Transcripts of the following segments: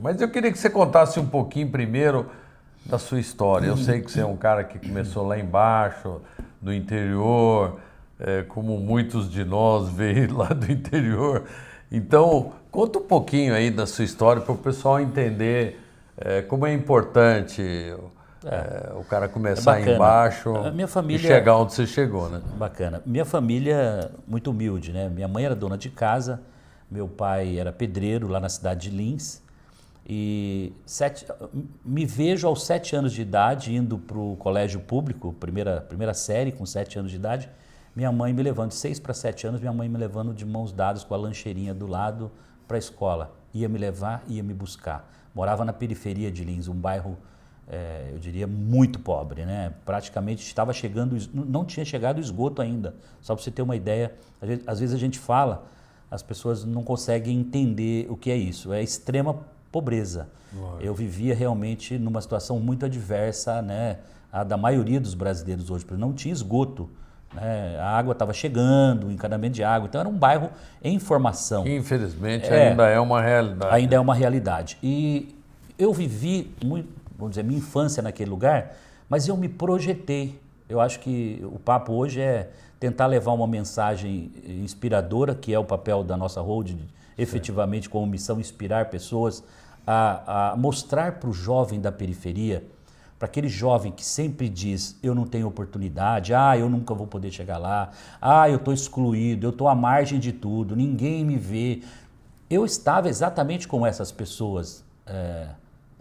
Mas eu queria que você contasse um pouquinho primeiro da sua história. Eu sei que você é um cara que começou lá embaixo, do interior, como muitos de nós veio lá do interior. Então, conta um pouquinho aí da sua história para o pessoal entender como é importante o cara começar embaixo e chegar onde você chegou, né? Bacana. Minha família muito humilde, né? Minha mãe era dona de casa, meu pai era pedreiro lá na cidade de Lins. E me vejo aos 7 anos de idade indo para o colégio público, primeira série, com 7 anos de idade. Minha mãe me levando, de 6 para 7 anos, minha mãe me levando de mãos dadas com a lancheirinha do lado para a escola. Ia me levar, ia me buscar. Morava na periferia de Lins, um bairro, eu diria, muito pobre, né? Praticamente estava chegando, não tinha chegado o esgoto ainda. Só para você ter uma ideia, às vezes a gente fala, as pessoas não conseguem entender o que é isso. É extrema pobreza. Eu vivia realmente numa situação muito adversa, né? A da maioria dos brasileiros hoje, porque não tinha esgoto. A água estava chegando, o encanamento de água, então era um bairro em formação. Que, infelizmente ainda é uma realidade. Ainda é uma realidade. E eu vivi, vamos dizer, minha infância naquele lugar, mas eu me projetei. Eu acho que o papo hoje é tentar levar uma mensagem inspiradora, que é o papel da nossa holding, efetivamente como missão inspirar pessoas, a mostrar para o jovem da periferia, para aquele jovem que sempre diz, eu não tenho oportunidade, eu nunca vou poder chegar lá, eu estou excluído, eu estou à margem de tudo, ninguém me vê. Eu estava exatamente como essas pessoas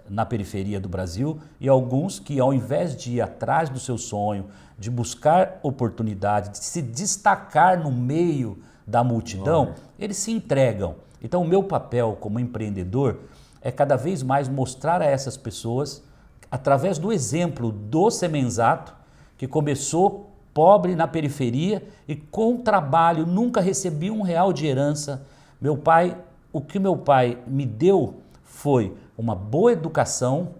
na periferia do Brasil e alguns que ao invés de ir atrás do seu sonho, de buscar oportunidade, de se destacar no meio da multidão, eles se entregam. Então o meu papel como empreendedor é cada vez mais mostrar a essas pessoas, através do exemplo do Semenzato, que começou pobre na periferia e com trabalho, nunca recebi R$1 de herança. O que meu pai me deu foi uma boa educação,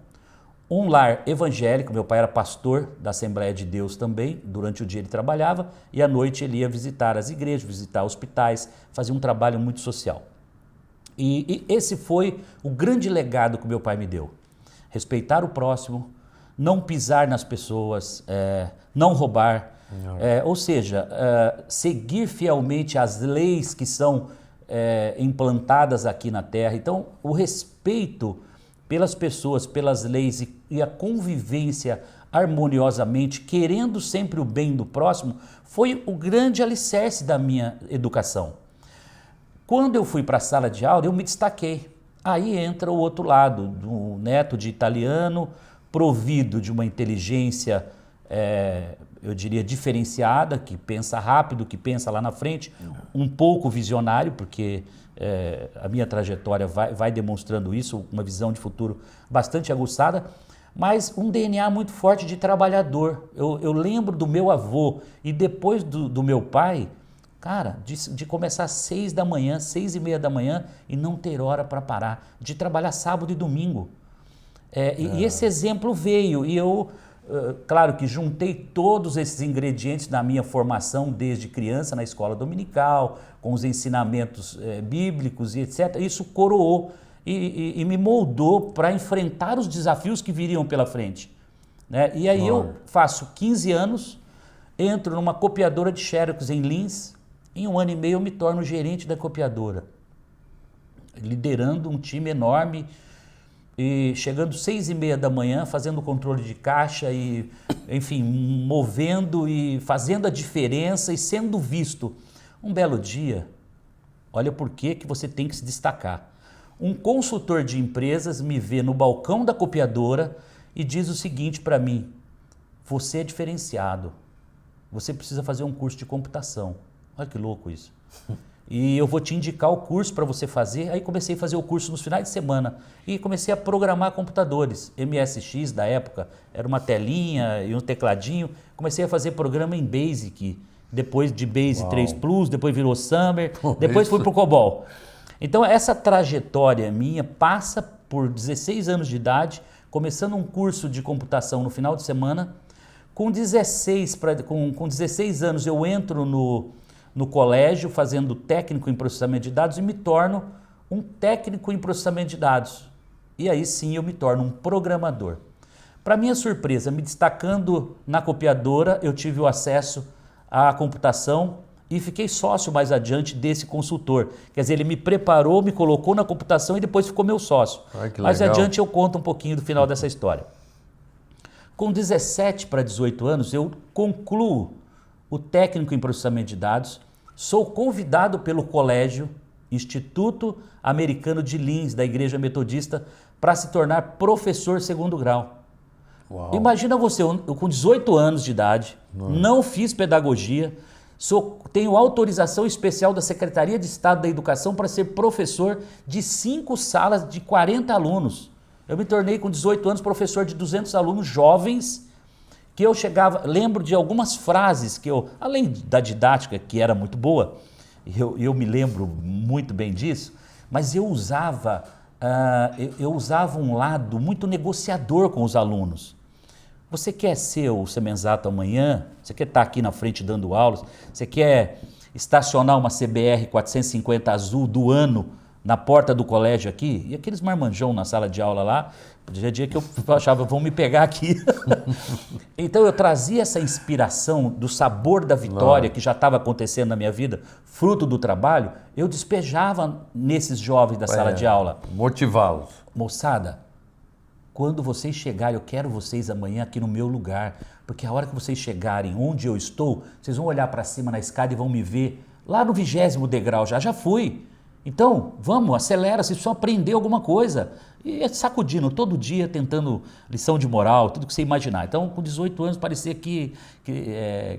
um lar evangélico. Meu pai era pastor da Assembleia de Deus também, durante o dia ele trabalhava e à noite ele ia visitar as igrejas, visitar hospitais, fazia um trabalho muito social. E esse foi o grande legado que meu pai me deu. Respeitar o próximo, não pisar nas pessoas, não roubar, ou seja, seguir fielmente as leis que são implantadas aqui na Terra. Então, o respeito pelas pessoas, pelas leis e a convivência harmoniosamente, querendo sempre o bem do próximo, foi o grande alicerce da minha educação. Quando eu fui para a sala de aula, eu me destaquei. Aí entra o outro lado, do neto de italiano, provido de uma inteligência, eu diria, diferenciada, que pensa rápido, que pensa lá na frente, um pouco visionário, porque a minha trajetória vai demonstrando isso, uma visão de futuro bastante aguçada, mas um DNA muito forte de trabalhador. Eu lembro do meu avô e depois do meu pai, cara, de começar às 6 da manhã, 6:30 da manhã e não ter hora para parar, de trabalhar sábado e domingo. E esse exemplo veio e eu, claro que juntei todos esses ingredientes da minha formação desde criança na escola dominical, com os ensinamentos bíblicos e etc. Isso coroou e me moldou para enfrentar os desafios que viriam pela frente. E aí eu faço 15 anos, entro numa copiadora de xerox em Lins. Em 1 ano e meio eu me torno gerente da copiadora, liderando um time enorme e chegando 6:30 da manhã, fazendo controle de caixa e, enfim, movendo e fazendo a diferença e sendo visto. Um belo dia, olha por que você tem que se destacar. Um consultor de empresas me vê no balcão da copiadora e diz o seguinte para mim: você é diferenciado, você precisa fazer um curso de computação. Olha que louco isso. E eu vou te indicar o curso para você fazer. Aí comecei a fazer o curso nos finais de semana e comecei a programar computadores. MSX da época, era uma telinha e um tecladinho. Comecei a fazer programa em BASIC, depois de BASIC 3 Plus, depois virou Summer, depois fui para o COBOL. Então essa trajetória minha passa por 16 anos de idade, começando um curso de computação no final de semana. Com 16 anos eu entro no colégio fazendo técnico em processamento de dados e me torno um técnico em processamento de dados. e aí sim eu me torno um programador. Para minha surpresa, me destacando na copiadora, eu tive o acesso à computação e fiquei sócio mais adiante desse consultor. Quer dizer, ele me preparou, me colocou na computação e depois ficou meu sócio. Mais adiante eu conto um pouquinho do final dessa história. Com 17 para 18 anos, eu concluo o técnico em processamento de dados, sou convidado pelo colégio Instituto Americano de Lins, da Igreja Metodista, para se tornar professor segundo grau. Uau. Imagina você, eu com 18 anos de idade, não fiz pedagogia, tenho autorização especial da Secretaria de Estado da Educação para ser professor de 5 salas de 40 alunos. Eu me tornei com 18 anos professor de 200 alunos jovens, que eu chegava, lembro de algumas frases que eu, além da didática, que era muito boa, eu me lembro muito bem disso, mas eu usava um lado muito negociador com os alunos. Você quer ser o Semenzato amanhã? Você quer estar aqui na frente dando aulas? Você quer estacionar uma CBR 450 azul do ano na porta do colégio aqui? E aqueles marmanjão na sala de aula lá, dia que eu achava, vão me pegar aqui. Então eu trazia essa inspiração do sabor da vitória que já estava acontecendo na minha vida, fruto do trabalho, eu despejava nesses jovens da sala de aula. Motivá-los. Moçada, quando vocês chegarem, eu quero vocês amanhã aqui no meu lugar, porque a hora que vocês chegarem onde eu estou, vocês vão olhar para cima na escada e vão me ver lá no 20º degrau, já fui. Então, vamos, acelera, vocês precisam aprender alguma coisa. E sacudindo todo dia, tentando lição de moral, tudo que você imaginar. Então, com 18 anos, parecia que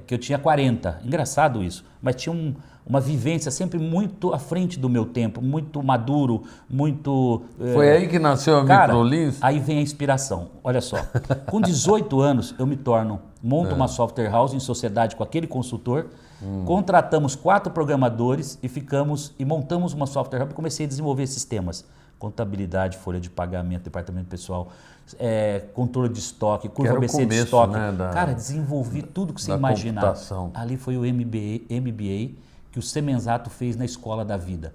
eu tinha 40. Engraçado isso, mas tinha uma vivência sempre muito à frente do meu tempo, muito maduro, muito... Foi aí que nasceu a Microlins? Aí vem a inspiração, olha só. Com 18 anos, eu me monto uma software house em sociedade com aquele consultor, contratamos 4 programadores e montamos uma software hub e comecei a desenvolver sistemas. Contabilidade, folha de pagamento, departamento pessoal, controle de estoque, curva ABC de estoque. Né, Cara, desenvolvi tudo que você imaginar. Computação. Ali foi o MBA que o Semenzato fez na Escola da Vida.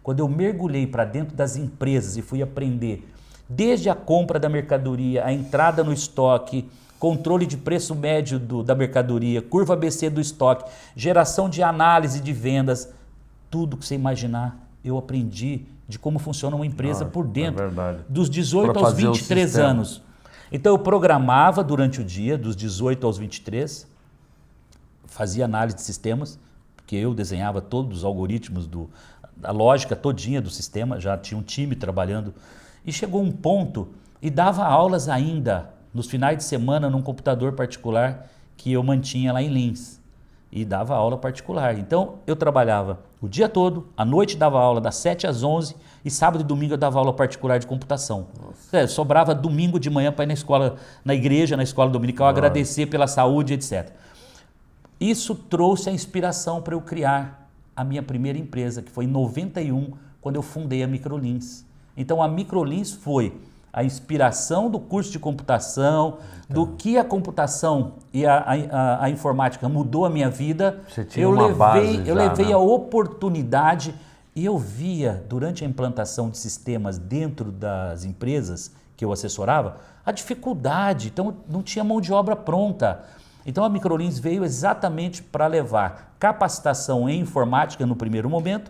Quando eu mergulhei para dentro das empresas e fui aprender desde a compra da mercadoria, a entrada no estoque, controle de preço médio da mercadoria, curva ABC do estoque, geração de análise de vendas, tudo que você imaginar, eu aprendi de como funciona uma empresa por dentro, dos 18 aos 23 anos. Então eu programava durante o dia, dos 18 aos 23, fazia análise de sistemas, porque eu desenhava todos os algoritmos, a lógica todinha do sistema, já tinha um time trabalhando, e chegou um ponto e dava aulas ainda nos finais de semana num computador particular que eu mantinha lá em Lins. E dava aula particular. Então, eu trabalhava o dia todo, à noite dava aula das 7 às 11 e sábado e domingo eu dava aula particular de computação. Sobrava domingo de manhã para ir na escola, na igreja, na escola dominical, agradecer pela saúde, etc. Isso trouxe a inspiração para eu criar a minha primeira empresa, que foi em 91, quando eu fundei a Microlins. Então, a Microlins foi a inspiração do curso de computação, do que a computação e a informática mudou a minha vida. Você tinha uma base eu levei a oportunidade e eu via, durante a implantação de sistemas dentro das empresas que eu assessorava, a dificuldade. Então, não tinha mão de obra pronta. Então, a Microlins veio exatamente para levar capacitação em informática no primeiro momento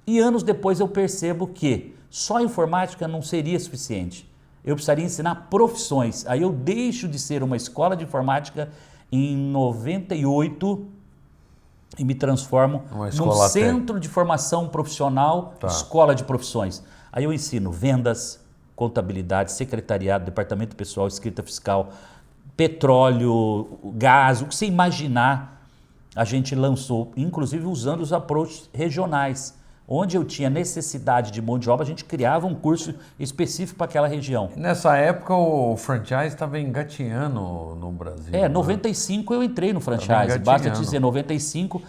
e anos depois eu percebo que só a informática não seria suficiente. Eu precisaria ensinar profissões. Aí eu deixo de ser uma escola de informática em 98 e me transformo num centro de formação profissional, escola de profissões. Aí eu ensino vendas, contabilidade, secretariado, departamento pessoal, escrita fiscal, petróleo, gás, o que você imaginar, a gente lançou, inclusive usando os approaches regionais. Onde eu tinha necessidade de mão de obra, a gente criava um curso específico para aquela região. Nessa época o franchise estava engatinhando no Brasil. 95 eu entrei no franchise, basta dizer 95,